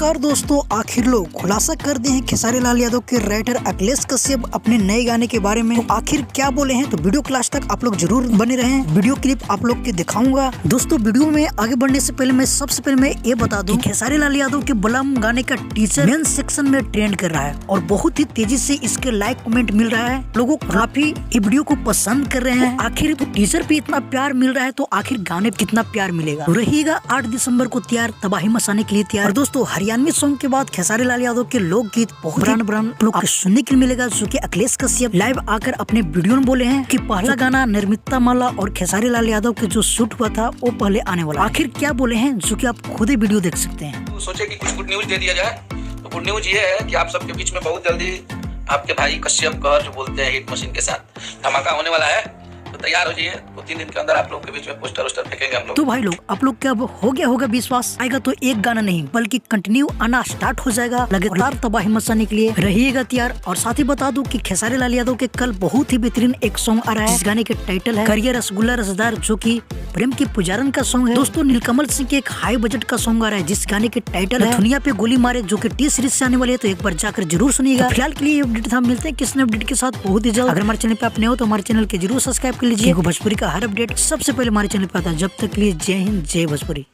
नमस्कार दोस्तों, आखिर लोग खुलासा कर दिए हैं खेसारी लाल यादव के राइटर अखिलेश कश्यप अपने नए गाने के बारे में। तो आखिर क्या बोले हैं, तो वीडियो क्लास तक आप लोग जरूर बने रहें। वीडियो क्लिप आप लोग के दिखाऊंगा। दोस्तों वीडियो में आगे बढ़ने से पहले मैं सबसे पहले मैं ये बता दूं, खेसारी लाल यादव के बलम गाने का टीजर मेन सेक्शन में ट्रेंड कर रहा है और बहुत ही तेजी से इसके लाइक कमेंट मिल रहा है। लोगों काफी ये वीडियो को पसंद कर रहे हैं। आखिर टीजर पे इतना प्यार मिल रहा है तो आखिर गाने पे कितना प्यार मिलेगा। तो रहिएगा 8 दिसंबर को तैयार, तबाही मचाने के लिए तैयार। दोस्तों हरियाणवी सॉन्ग के बाद खेसारी लाल यादव के लोकगीत बहुत लोग सुनने के लिए मिलेगा, जो कि अखिलेश कश्यप लाइव आकर अपने वीडियो में बोले हैं कि पहला गाना निर्मिता माला और खेसारी लाल यादव के जो शूट हुआ था वो पहले आने वाला। आखिर क्या बोले हैं, जो कि आप खुद ही वीडियो देख सकते हैं। तो सोचे कि कुछ गुड न्यूज दे दिया जाए। तो गुड न्यूज ये है कि आप सबके बीच में बहुत जल्दी आपके भाई कश्यप का जो बोलते हैं हिट मशीन के साथ धमाका होने वाला है। तो तैयार हो जाइए, 2-3 दिन के अंदर आप लोग के बीच में पोस्टर वोस्टर फेंकेंगे हम लोग। तो भाई लोग आप लोग क्या हो गया होगा विश्वास, आएगा तो एक गाना नहीं बल्कि कंटिन्यू आना स्टार्ट हो जाएगा, लगातार तबाही मचाने के लिए रहिएगा तैयार। और साथ ही बता दूं कि खेसारी लाल यादव के कल बहुत ही बेहतरीन एक सॉन्ग आ रहा है। इस गाने के टाइटल है करियर रसगुल्ला रसदार, जो की प्रेम की पुजारन का सॉन्ग है। दोस्तों नीलकमल सिंह के एक हाई बजट का सॉन्ग आ रहा है, जिस गाने के टाइटल है दुनिया पे गोली मारे, जो कि टी सीरीज से आने वाले है। तो एक बार जाकर जरूर सुनिएगा। फिलहाल के लिए अपडेट था, मिलते हैं किस नए अपडेट के साथ बहुत ही जल्द। अगर हमारे चैनल पे आप नए हो तो हमारे चैनल के जरूर सब्सक्राइब कर लीजिए। भोजपुरी का हर अपडेट सबसे पहले हमारे चैनल पे आता है। जब तक के लिए जय हिंद, जय भोजपुरी।